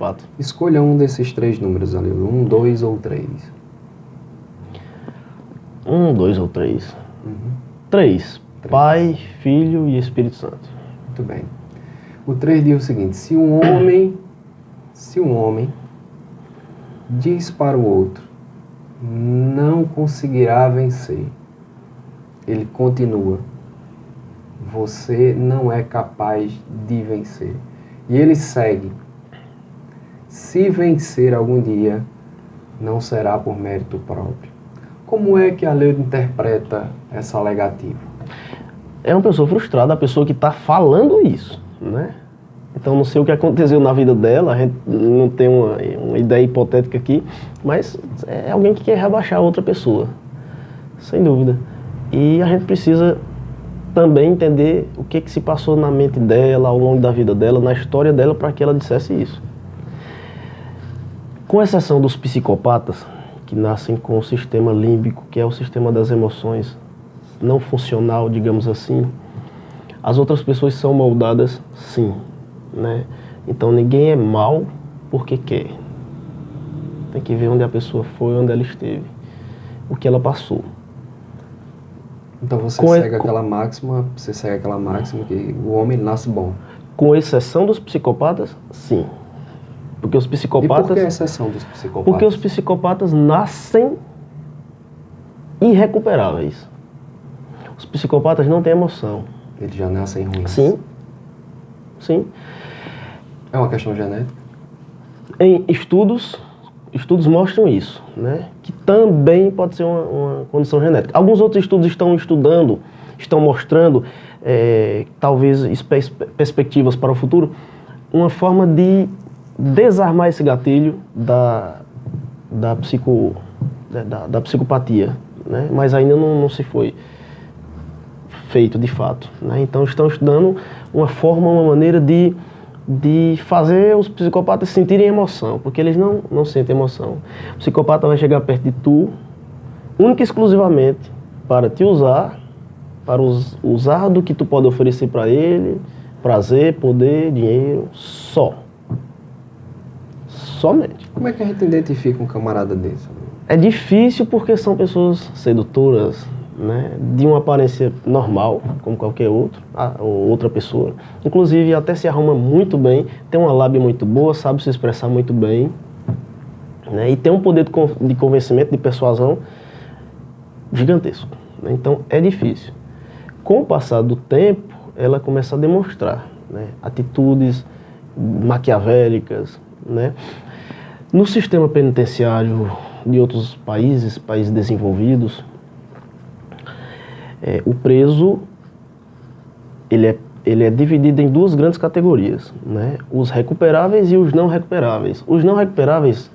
fato. Escolha um desses 3 números ali, 1, 2 ou 3. 1, 2 ou 3? Uhum. 3. Pai, Filho e Espírito Santo. Muito bem. O 3 diz o seguinte: se um homem diz para o outro, não conseguirá vencer, ele continua, você não é capaz de vencer. E ele segue: se vencer algum dia, não será por mérito próprio. Como é que a lei interpreta essa alegativa? É uma pessoa frustrada, a pessoa que está falando isso, né? Então, não sei o que aconteceu na vida dela, a gente não tem uma ideia hipotética aqui, mas é alguém que quer rebaixar outra pessoa, sem dúvida. E a gente precisa também entender o que se passou na mente dela, ao longo da vida dela, na história dela, para que ela dissesse isso. Com exceção dos psicopatas, que nascem com o sistema límbico, que é o sistema das emoções não funcional, digamos assim, as outras pessoas são moldadas, sim, né? Então ninguém é mal porque quer. Tem que ver onde a pessoa foi, onde ela esteve, o que ela passou. Então você segue aquela máxima que o homem nasce bom. Com exceção dos psicopatas, sim. Porque os psicopatas... E por que a exceção dos psicopatas? Porque os psicopatas nascem irrecuperáveis. Os psicopatas não têm emoção. Eles já nascem ruins. Sim. Sim. É uma questão genética? Em estudos mostram isso, né? Que também pode ser uma condição genética. Alguns outros estudos estão mostrando, talvez perspectivas para o futuro, uma forma de desarmar esse gatilho da psicopatia, né? Mas ainda não se foi feito de fato, né? Então estão estudando uma maneira de fazer os psicopatas sentirem emoção, porque eles não sentem emoção. O psicopata vai chegar perto de tu, única e exclusivamente para te usar, para usar do que tu pode oferecer para ele, prazer, poder, dinheiro, somente. Como é que a gente identifica um camarada desse? É difícil porque são pessoas sedutoras, né, de uma aparência normal, como qualquer outra pessoa. Inclusive, até se arruma muito bem, tem uma lábia muito boa, sabe se expressar muito bem, né, e tem um poder de convencimento, de persuasão gigantesco, né? Então, é difícil. Com o passar do tempo, ela começa a demonstrar, né, atitudes maquiavélicas, né? No sistema penitenciário de outros países desenvolvidos, o preso ele é dividido em 2 grandes categorias, né? Os recuperáveis e os não recuperáveis. Os não recuperáveis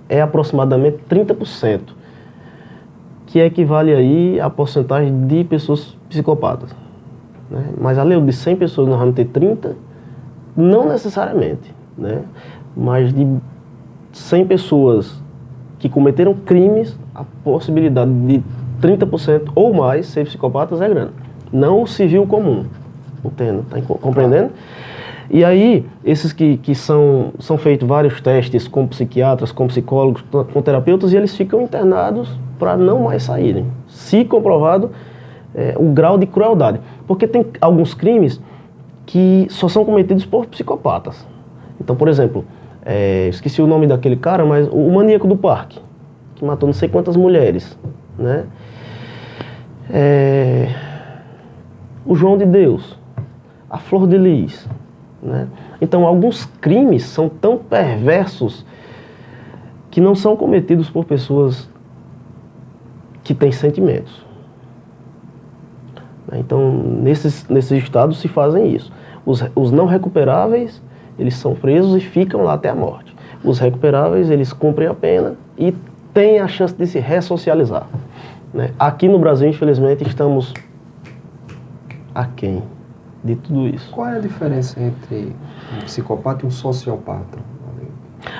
é aproximadamente 30%, que equivale aí à porcentagem de pessoas psicopatas, né? Mas além de 100 pessoas, nós vamos ter 30, não necessariamente, né? Mas de 100 pessoas que cometeram crimes, a possibilidade de 30% ou mais ser psicopatas é grande. Não o civil comum. Entendo? Tá compreendendo? E aí, esses que são feitos vários testes com psiquiatras, com psicólogos, com terapeutas, e eles ficam internados para não mais saírem. Se comprovado o grau de crueldade. Porque tem alguns crimes que só são cometidos por psicopatas. Então, por exemplo, esqueci o nome daquele cara, mas o maníaco do parque, que matou não sei quantas mulheres, né? O João de Deus, a Flor de Lis, né? Então, alguns crimes são tão perversos que não são cometidos por pessoas que têm sentimentos. Então, nesses estados se fazem isso. Os não recuperáveis, eles são presos e ficam lá até a morte. Os recuperáveis, eles cumprem a pena e têm a chance de se ressocializar, né? Aqui no Brasil, infelizmente, estamos aquém de tudo isso. Qual é a diferença entre um psicopata e um sociopata?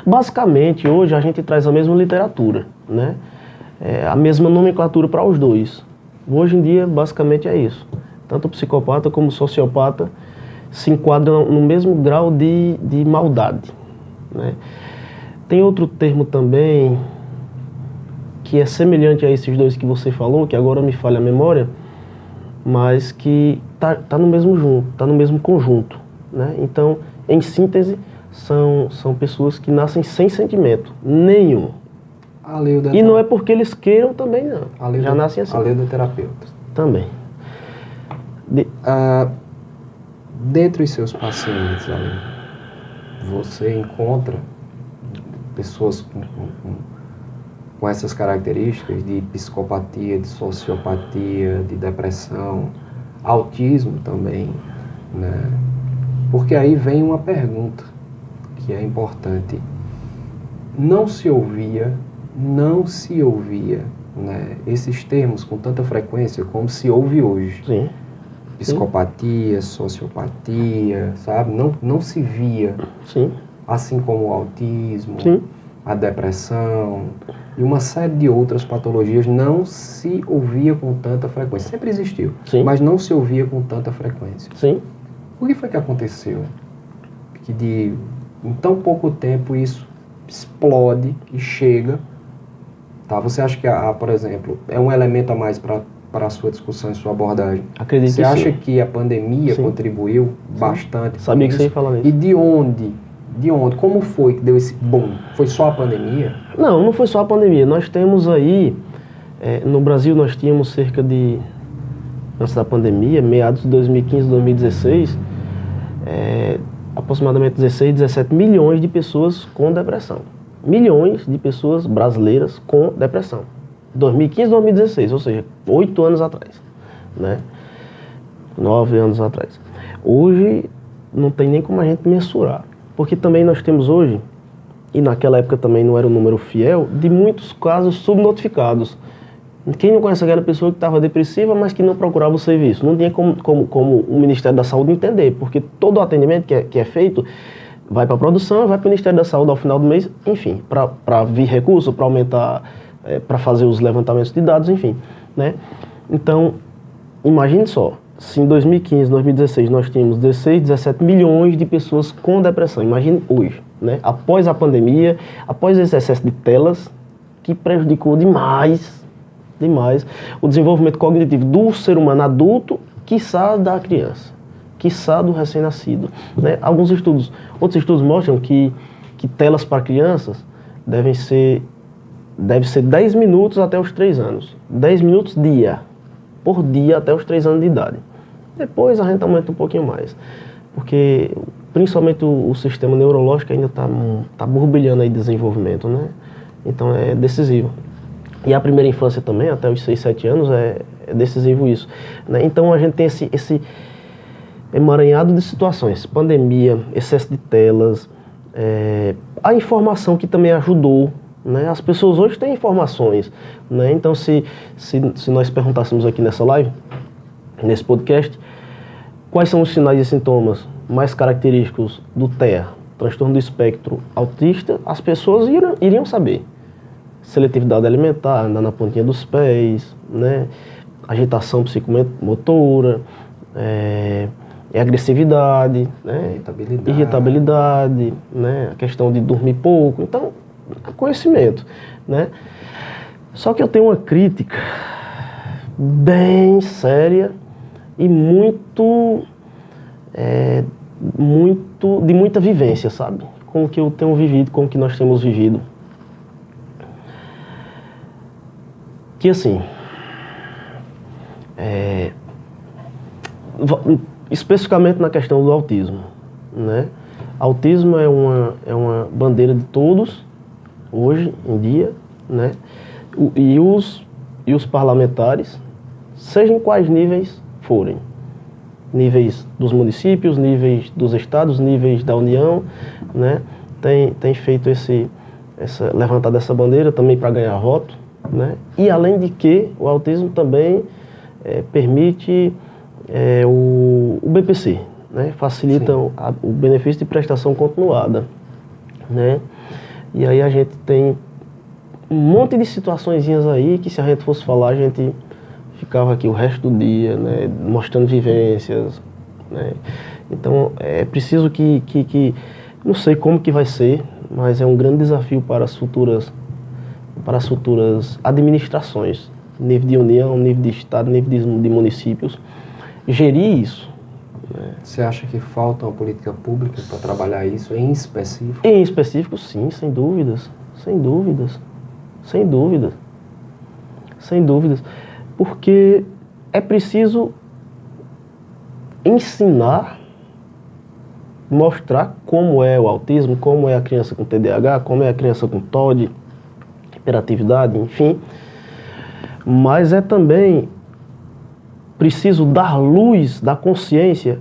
Basicamente, hoje a gente traz a mesma literatura, né? A mesma nomenclatura para os dois. Hoje em dia, basicamente é isso. Tanto o psicopata como o sociopata se enquadram no mesmo grau de maldade, né? Tem outro termo também que é semelhante a esses dois que você falou, que agora me falha a memória, mas que tá no mesmo conjunto, né? Então, em síntese, são pessoas que nascem sem sentimento nenhum. E não é porque eles queiram também, não. Já nascem assim. A lei do terapeuta. Também. Dentre os seus pacientes, Ale, você encontra pessoas com essas características de psicopatia, de sociopatia, de depressão, autismo também, né? Porque aí vem uma pergunta que é importante. Não se ouvia, né, esses termos com tanta frequência como se ouve hoje. Sim. Psicopatia, sociopatia, sabe? Não se via. Sim. Assim como o autismo, Sim. a depressão e uma série de outras patologias não se ouvia com tanta frequência. Sempre existiu, Sim. mas não se ouvia com tanta frequência. Sim. O que foi que aconteceu? Que em tão pouco tempo isso explode e chega. Tá? Você acha que, por exemplo, é um elemento a mais para a sua discussão e sua abordagem? Acredito Você que acha sim. que a pandemia Sim. contribuiu bastante? Sabia que você ia falar nisso. E de onde? Como foi que deu esse boom? Foi só a pandemia? Não foi só a pandemia. Nós temos aí, no Brasil nós tínhamos cerca de, antes da pandemia, meados de 2015, 2016, aproximadamente 16, 17 milhões de pessoas com depressão. Milhões de pessoas brasileiras com depressão. 2015, 2016, ou seja, 8 anos atrás, né? 9 anos atrás. Hoje não tem nem como a gente mensurar, porque também nós temos hoje, e naquela época também não era um número fiel, de muitos casos subnotificados. Quem não conhece aquela pessoa que estava depressiva, mas que não procurava o serviço? Não tinha como o Ministério da Saúde entender, porque todo o atendimento que é feito vai para a produção, vai para o Ministério da Saúde ao final do mês, enfim, para vir recurso, para aumentar, para fazer os levantamentos de dados, enfim, né? Então, imagine só, se em 2015, 2016 nós tínhamos 16, 17 milhões de pessoas com depressão, imagine hoje, né? Após a pandemia, após esse excesso de telas, que prejudicou demais o desenvolvimento cognitivo do ser humano adulto, quiçá da criança, quiçá do recém-nascido, né? Outros estudos mostram que telas para crianças deve ser 10 minutos até os 3 anos. 10 minutos por dia até os 3 anos de idade. Depois a gente aumenta um pouquinho mais, porque principalmente o sistema neurológico ainda está borbulhando aí de desenvolvimento, né? Então é decisivo. E a primeira infância também, até os 6, 7 anos, é decisivo isso, né? Então a gente tem esse emaranhado de situações, pandemia, excesso de telas, a informação que também ajudou, né? As pessoas hoje têm informações, né? Então se nós perguntássemos aqui nessa live, nesse podcast, quais são os sinais e sintomas mais característicos do TEA, transtorno do espectro autista, as pessoas iriam saber. Seletividade alimentar, andar na pontinha dos pés, né? Agitação psicomotora, agressividade, né? Irritabilidade, né? A questão de dormir pouco. Então, conhecimento, né? Só que eu tenho uma crítica bem séria e de muita vivência, sabe? Com o que eu tenho vivido, com o que nós temos vivido. Que assim, especificamente na questão do autismo, né? Autismo é uma bandeira de todos, hoje em dia, né? E os parlamentares, seja em quais níveis forem, níveis dos municípios, níveis dos estados, níveis da União, né? Tem feito levantado essa bandeira também para ganhar voto, né? E além de que o autismo também permite o BPC, né? Facilita o benefício de prestação continuada, né? E aí a gente tem um monte de situaçõezinhas aí que, se a gente fosse falar, a gente ficava aqui o resto do dia, né? Mostrando vivências, né? Então é preciso que não sei como que vai ser, mas é um grande desafio para as futuras administrações, nível de União, nível de Estado, nível de municípios, gerir isso. Você acha que falta uma política pública para trabalhar isso em específico? Em específico, sim, sem dúvidas, sem dúvidas, sem dúvidas, sem dúvidas, porque é preciso ensinar, mostrar como é o autismo, como é a criança com TDAH, como é a criança com TOD, hiperatividade, enfim, mas é também preciso dar luz, dar consciência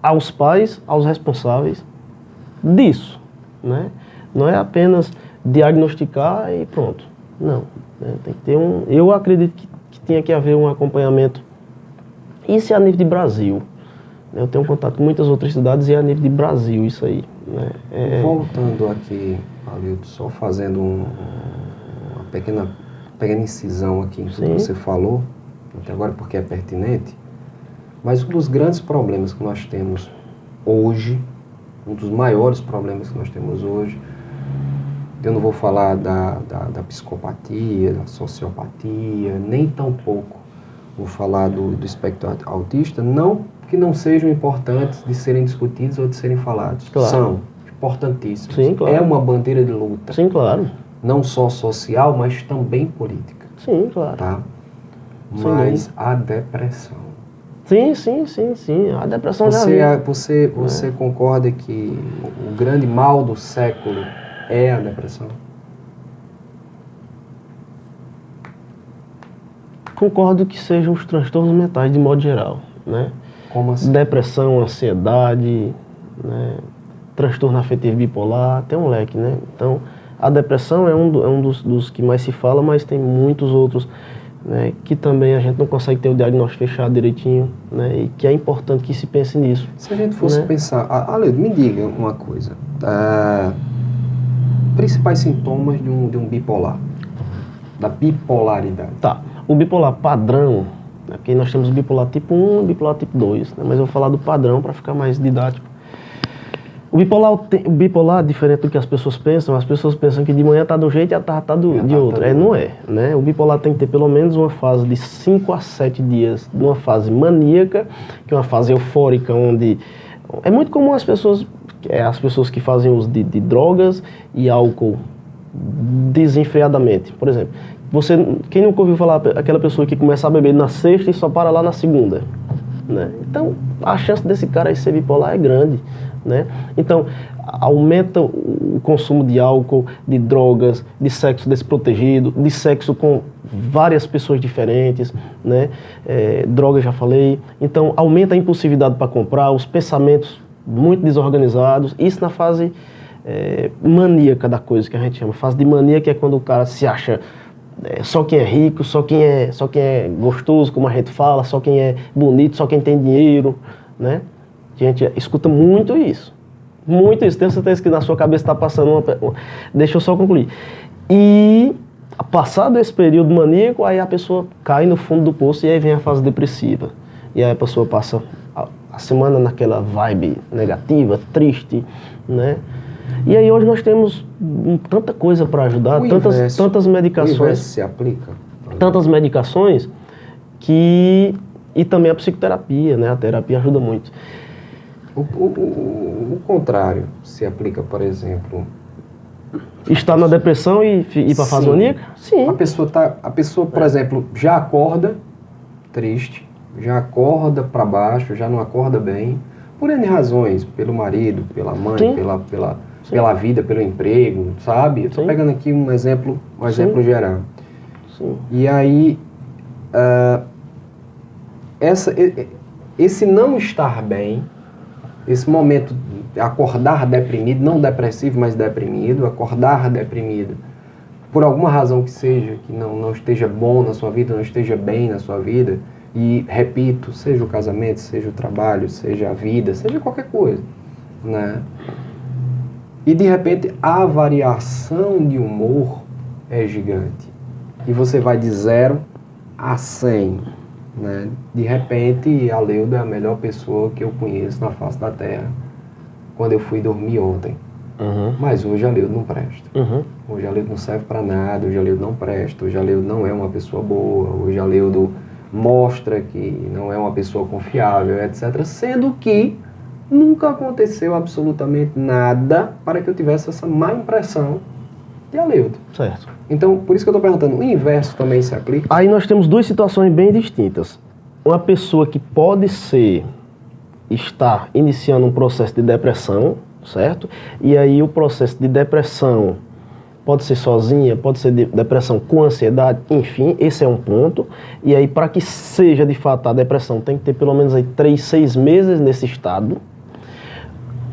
aos pais, aos responsáveis disso, né? Não é apenas diagnosticar e pronto, não, né? Tem que ter eu acredito que tinha que haver um acompanhamento, isso é a nível de Brasil, né? Eu tenho contato com muitas outras cidades e é a nível de Brasil isso aí, né? Voltando aqui, Alildo, só fazendo uma pequena incisão aqui em tudo que você falou, até agora porque é pertinente, mas um dos grandes problemas que nós temos hoje, um dos maiores problemas que nós temos hoje, eu não vou falar da psicopatia, da sociopatia, nem tampouco vou falar do espectro autista, não que não sejam importantes de serem discutidos ou de serem falados. Claro. São importantíssimos. Sim, claro. É uma bandeira de luta. Sim, claro. Não só social, mas também política. Sim, claro. Tá? Sim. Mas a depressão. Sim. A depressão Você concorda que o grande mal do século é a depressão? Concordo que sejam os transtornos mentais de modo geral, né? Como assim? Depressão, ansiedade, né? Transtorno afetivo bipolar, tem um leque, né? Então, a depressão é um dos que mais se fala, mas tem muitos outros, né, que também a gente não consegue ter o diagnóstico fechado direitinho, né, e que é importante que se pense nisso. Se a gente fosse pensar... Alildo, me diga uma coisa. Principais sintomas de um bipolar, da bipolaridade. Tá. O bipolar padrão, né, porque nós temos o bipolar tipo 1 e o bipolar tipo 2, né, mas eu vou falar do padrão para ficar mais didático. O bipolar, diferente do que as pessoas pensam que de manhã tá de um jeito e à tarde tá de outro. Não é, né? O bipolar tem que ter pelo menos uma fase de 5 a 7 dias, uma fase maníaca, que é uma fase eufórica, onde... É muito comum as pessoas que fazem uso de drogas e álcool desenfreadamente. Por exemplo, quem nunca ouviu falar aquela pessoa que começa a beber na sexta e só para lá na segunda, né? Então, a chance desse cara aí ser bipolar é grande, né? Então, aumenta o consumo de álcool, de drogas, de sexo desprotegido, de sexo com várias pessoas diferentes, né? Droga, já falei. Então, aumenta a impulsividade para comprar, os pensamentos muito desorganizados, isso na fase maníaca da coisa, que a gente chama. Fase de mania, que é quando o cara se acha só quem é rico, só quem é gostoso, como a gente fala, só quem é bonito, só quem tem dinheiro, né? A gente escuta muito isso. Muito isso. Tenho certeza que na sua cabeça está passando Deixa eu só concluir. E, passado esse período maníaco, aí a pessoa cai no fundo do poço e aí vem a fase depressiva. E aí a pessoa passa a semana naquela vibe negativa, triste, né? E aí hoje nós temos tanta coisa para ajudar, tantas medicações. O inverso se aplica? Tantas medicações e também a psicoterapia, né? A terapia ajuda muito. O contrário se aplica, por exemplo... Estar na depressão e ir para a fase maníaca? Sim. A pessoa, por exemplo, já acorda triste, já acorda para baixo, já não acorda bem, por N razões, pelo marido, pela mãe, pela vida, pelo emprego, sabe? Eu estou pegando aqui um exemplo geral. Sim. E aí, esse não estar bem, esse momento de acordar deprimido, não depressivo, mas deprimido, acordar deprimido, por alguma razão que seja, que não esteja bom na sua vida, não esteja bem na sua vida, e repito, seja o casamento, seja o trabalho, seja a vida, seja qualquer coisa, né? E de repente a variação de humor é gigante. E você vai de 0 a 100, né? De repente, a Leuda é a melhor pessoa que eu conheço na face da Terra. Quando eu fui dormir ontem, Mas hoje Aleudo não presta. Uhum. Hoje Aleudo não serve para nada, hoje Aleudo não presta, hoje Aleudo não é uma pessoa boa, hoje Aleudo mostra que não é uma pessoa confiável, etc. Sendo que nunca aconteceu absolutamente nada para que eu tivesse essa má impressão de Aleudo. Certo. Então, por isso que eu estou perguntando, o inverso também se aplica? Aí nós temos duas situações bem distintas. Uma pessoa que pode estar iniciando um processo de depressão, certo? E aí o processo de depressão pode ser sozinha, pode ser depressão com ansiedade, enfim, esse é um ponto. E aí para que seja de fato a depressão, tem que ter pelo menos aí 3, 6 meses nesse estado.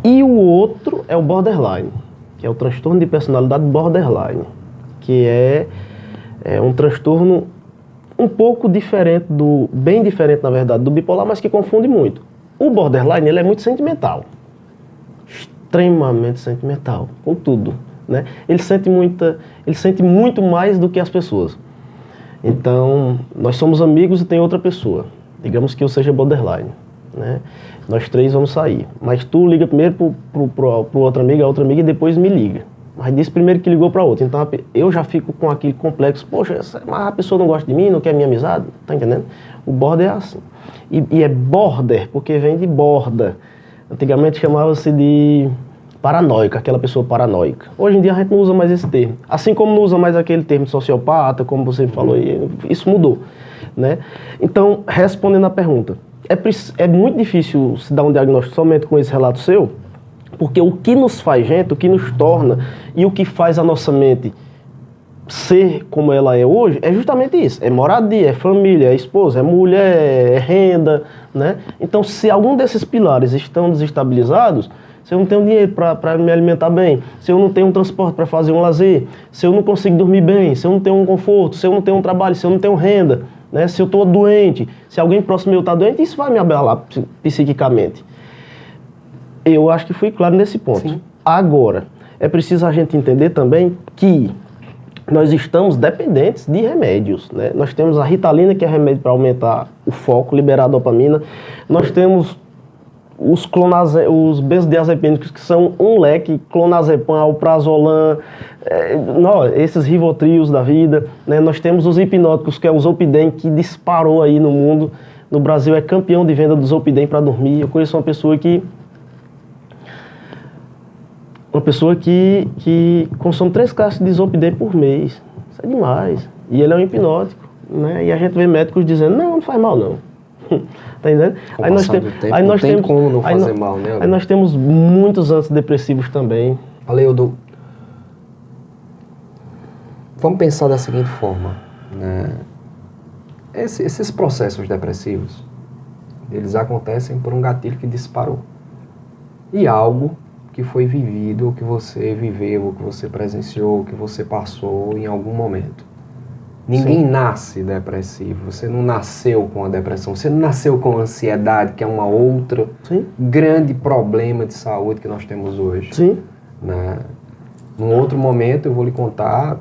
E o outro é o borderline, que é o transtorno de personalidade borderline, que é um transtorno um pouco diferente bem diferente na verdade do bipolar, mas que confunde muito. O borderline, ele é muito sentimental, extremamente sentimental, com tudo, né? Ele sente muito mais do que as pessoas. Então, nós somos amigos e tem outra pessoa, digamos que eu seja borderline, né? Nós 3 vamos sair, mas tu liga primeiro pro outro amigo, a outra amiga, e depois me liga. Mas disse primeiro que ligou para outra, então eu já fico com aquele complexo, poxa, mas a pessoa não gosta de mim, não quer minha amizade, tá entendendo? O border é assim. E é border, porque vem de borda. Antigamente chamava-se de paranoica, aquela pessoa paranoica. Hoje em dia a gente não usa mais esse termo. Assim como não usa mais aquele termo sociopata, como você falou, isso mudou, né? Então, respondendo à pergunta, é muito difícil se dar um diagnóstico somente com esse relato seu, porque o que nos faz gente, o que nos torna e o que faz a nossa mente ser como ela é hoje é justamente isso. É moradia, é família, é esposa, é mulher, é renda, né? Então, se algum desses pilares estão desestabilizados, se eu não tenho dinheiro para me alimentar bem, se eu não tenho um transporte para fazer um lazer, se eu não consigo dormir bem, se eu não tenho um conforto, se eu não tenho um trabalho, se eu não tenho renda, né? Se eu estou doente, se alguém próximo meu está doente, isso vai me abalar psiquicamente. Eu acho que fui claro nesse ponto. Sim. Agora, é preciso a gente entender também que nós estamos dependentes de remédios, né? Nós temos a Ritalina, que é remédio para aumentar o foco, liberar a dopamina. Nós temos os benzodiazepínicos, que são um leque, clonazepam, alprazolam, esses rivotrios da vida, né? Nós temos os hipnóticos, que é o Zolpidem, que disparou aí no mundo. No Brasil é campeão de venda do Zolpidem para dormir. Eu conheço uma pessoa que consome 3 caixas de Zolpidem por mês. Isso é demais. E ele é um hipnótico, né? E a gente vê médicos dizendo, não faz mal não. Tá entendendo? Aí nós temos muitos antidepressivos também. Aleudo, vamos pensar da seguinte forma, né? Esses processos depressivos, eles acontecem por um gatilho que disparou. E algo que foi vivido, ou que você viveu, ou que você presenciou, ou que você passou em algum momento. Ninguém nasce depressivo, você não nasceu com a depressão, você não nasceu com a ansiedade, que é uma outra grande problema de saúde que nós temos hoje. Sim. Né? Num outro momento eu vou lhe contar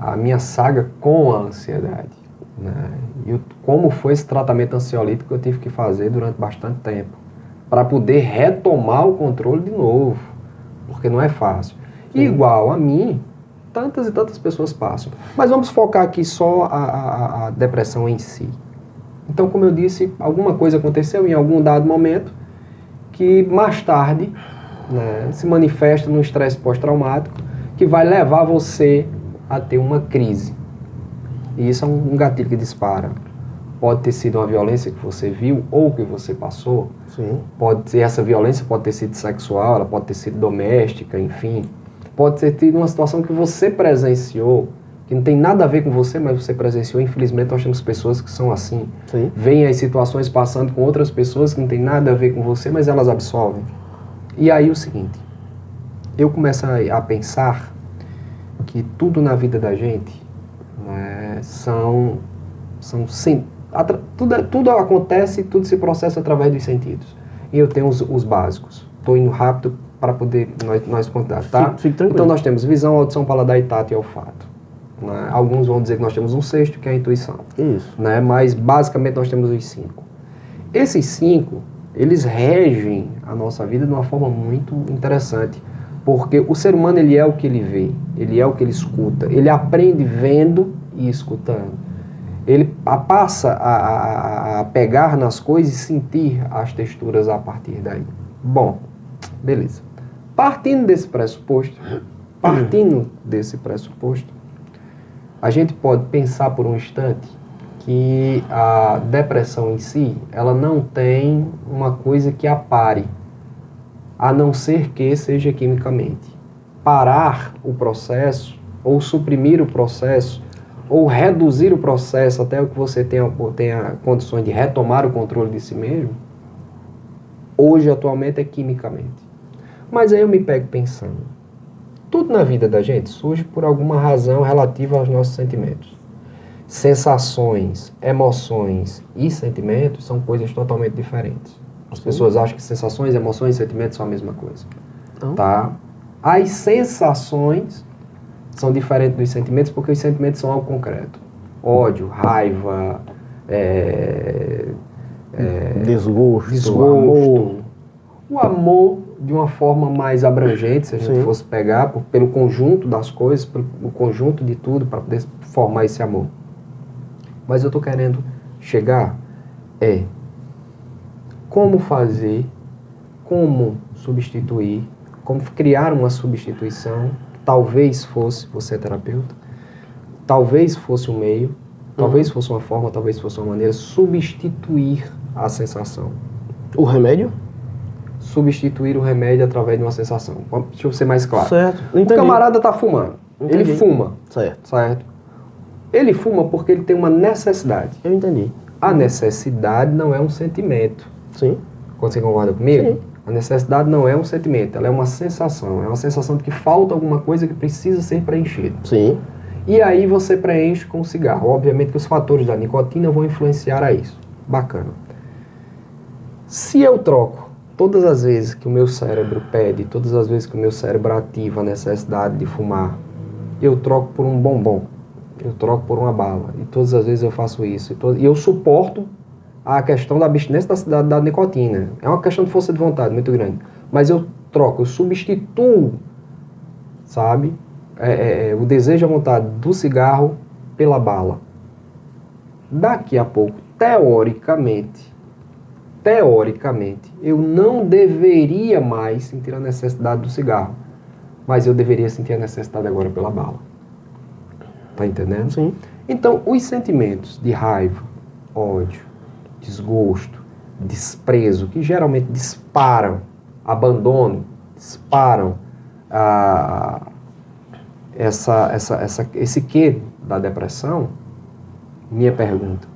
a minha saga com a ansiedade. Né? E como foi esse tratamento ansiolítico que eu tive que fazer durante bastante tempo, para poder retomar o controle de novo, porque não é fácil. E igual a mim, tantas e tantas pessoas passam. Mas vamos focar aqui só a depressão em si. Então, como eu disse, alguma coisa aconteceu em algum dado momento que mais tarde, né, se manifesta no estresse pós-traumático, que vai levar você a ter uma crise. E isso é um gatilho que dispara. Pode ter sido uma violência que você viu ou que você passou. Sim. Essa violência pode ter sido sexual, ela pode ter sido doméstica, enfim. Pode ter tido uma situação que você presenciou, que não tem nada a ver com você, mas você presenciou. Infelizmente, nós temos pessoas que são assim. Sim. Veem as situações passando com outras pessoas que não tem nada a ver com você, mas elas absorvem. E aí o seguinte, eu começo a pensar que tudo na vida da gente, né, tudo acontece, tudo se processa através dos sentidos. E eu tenho os básicos. Estou indo rápido para poder nós contar, tá? Fique tranquilo. Então nós temos visão, audição, paladar, e tato e olfato. Né? Alguns vão dizer que nós temos um sexto, que é a intuição. Isso. Né? Mas basicamente nós temos os 5. Esses 5, eles regem a nossa vida de uma forma muito interessante. Porque o ser humano, ele é o que ele vê, ele é o que ele escuta, ele aprende vendo e escutando. Ele passa a pegar nas coisas e sentir as texturas a partir daí. Bom, beleza. Partindo desse pressuposto, a gente pode pensar por um instante que a depressão em si, ela não tem uma coisa que a pare, a não ser que seja quimicamente. Parar o processo, ou suprimir o processo, ou reduzir o processo até que você tenha condições de retomar o controle de si mesmo, hoje, atualmente, é quimicamente. Mas aí eu me pego pensando, tudo na vida da gente surge por alguma razão relativa aos nossos sentimentos. Sensações, emoções e sentimentos são coisas totalmente diferentes. As pessoas acham que sensações, emoções e sentimentos são a mesma coisa. Tá? As sensações são diferentes dos sentimentos porque os sentimentos são algo concreto. Ódio, raiva, desgosto, amor. O amor, de uma forma mais abrangente, se a gente fosse pegar, pelo conjunto das coisas, pelo conjunto de tudo, para poder formar esse amor. Mas eu estou querendo chegar como fazer, como substituir, como criar uma substituição. Talvez fosse, você é terapeuta, talvez fosse um meio, talvez fosse uma forma, talvez fosse uma maneira, substituir a sensação. O remédio? Substituir o remédio através de uma sensação. Deixa eu ser mais claro. Certo. Entendi. O camarada está fumando. Entendi. Ele fuma. Certo. Ele fuma porque ele tem uma necessidade. Eu entendi. A necessidade não é um sentimento. Sim. Você concorda comigo? Sim. A necessidade não é um sentimento, ela é uma sensação. É uma sensação de que falta alguma coisa que precisa ser preenchida. Sim. E aí você preenche com o cigarro. Obviamente que os fatores da nicotina vão influenciar a isso. Bacana. Se eu troco todas as vezes que o meu cérebro pede, todas as vezes que o meu cérebro ativa a necessidade de fumar, eu troco por um bombom, eu troco por uma bala. E todas as vezes eu faço isso. E eu suporto a questão da abstinência da nicotina. É uma questão de força de vontade muito grande. Mas eu troco, eu substituo, sabe, o desejo e a vontade do cigarro pela bala. Daqui a pouco, teoricamente, eu não deveria mais sentir a necessidade do cigarro. Mas eu deveria sentir a necessidade agora pela bala. Tá entendendo? Sim. Então, os sentimentos de raiva, ódio, desgosto, desprezo, que geralmente disparam, abandono, disparam esse quê da depressão, minha pergunta,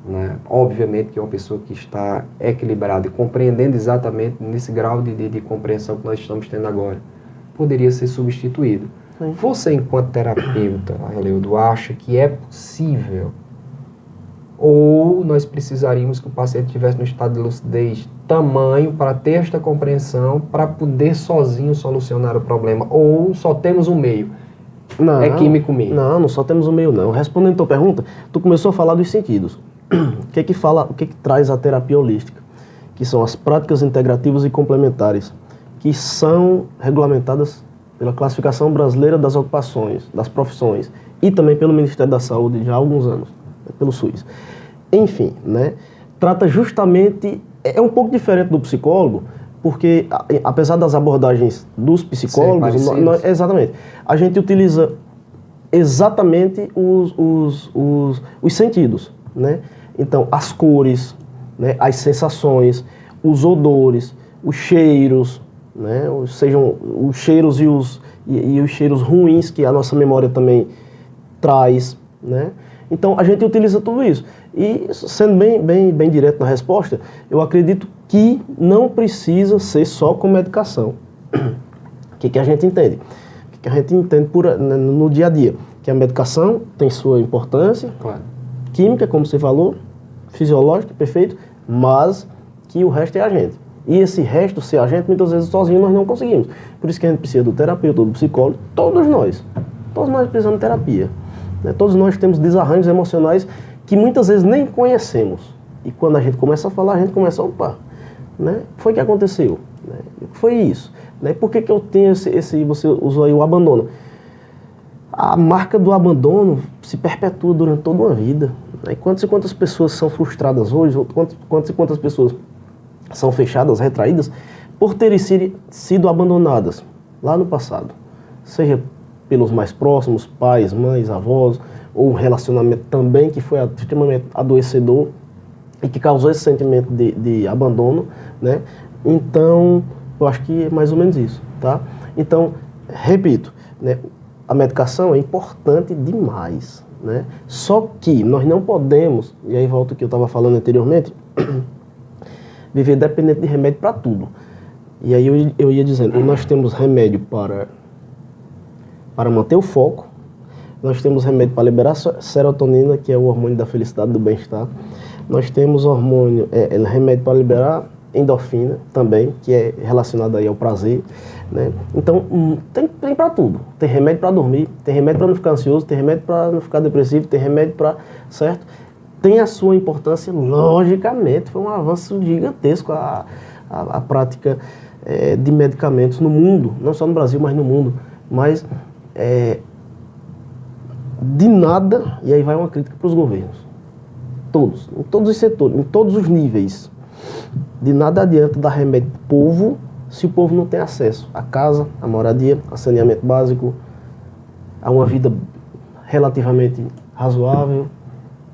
né? Obviamente que uma pessoa que está equilibrada e compreendendo exatamente nesse grau de compreensão que nós estamos tendo agora, poderia ser substituído. Sim. Você, enquanto terapeuta, Arleudo, acha que é possível? Ou nós precisaríamos que o paciente estivesse no estado de lucidez tamanho para ter esta compreensão, para poder sozinho solucionar o problema? Ou só temos um meio? Não, é químico mesmo? Não só temos um meio não. Respondendo a tua pergunta, tu começou a falar dos sentidos. O que traz a terapia holística? Que são as práticas integrativas e complementares, que são regulamentadas pela Classificação Brasileira das Ocupações, das Profissões, e também pelo Ministério da Saúde já há alguns anos, pelo SUS. Enfim, né, trata justamente, é um pouco diferente do psicólogo, porque apesar das abordagens dos psicólogos, exatamente, a gente utiliza exatamente os sentidos, né? Então, as cores, né, as sensações, os odores, os cheiros, né, sejam os cheiros e os cheiros ruins que a nossa memória também traz, né? Então a gente utiliza tudo isso. E sendo bem direto na resposta, eu acredito que não precisa ser só com medicação. O que a gente entende? O que a gente entende no dia a dia? Que a medicação tem sua importância, claro, química, como você falou, fisiológica, perfeito, mas que o resto é a gente. E esse resto ser a gente, muitas vezes sozinho nós não conseguimos. Por isso que a gente precisa do terapeuta, do psicólogo, todos nós precisamos de terapia. Né? Todos nós temos desarranjos emocionais que muitas vezes nem conhecemos. E quando a gente começa a falar, a gente começa a opa, né? Foi o que aconteceu. Né? Foi isso. Né? Por que eu tenho você usou aí o abandono? A marca do abandono se perpetua durante toda uma vida. Né? Quantas e quantas pessoas são frustradas hoje, quantas e quantas pessoas são fechadas, retraídas, por terem sido abandonadas lá no passado. Seja pelos mais próximos, pais, mães, avós, ou um relacionamento também que foi extremamente adoecedor e que causou esse sentimento de abandono, né? Então, eu acho que é mais ou menos isso, tá? Então, repito, né? A medicação é importante demais, né? Só que nós não podemos, e aí volta o que eu estava falando anteriormente, viver dependente de remédio para tudo. E aí eu ia dizendo, nós temos remédio para manter o foco, nós temos remédio para liberar serotonina, que é o hormônio da felicidade, do bem-estar. Nós temos remédio para liberar endorfina também, que é relacionado aí ao prazer, né? Então, tem para tudo. Tem remédio para dormir, tem remédio para não ficar ansioso, tem remédio para não ficar depressivo, tem remédio para... Certo? Tem a sua importância, logicamente, foi um avanço gigantesco a prática de medicamentos no mundo, não só no Brasil, mas no mundo. Mas, de nada, e aí vai uma crítica para os governos, todos, em todos os setores, em todos os níveis, de nada adianta dar remédio para o povo se o povo não tem acesso à casa, à moradia, a saneamento básico, a uma vida relativamente razoável,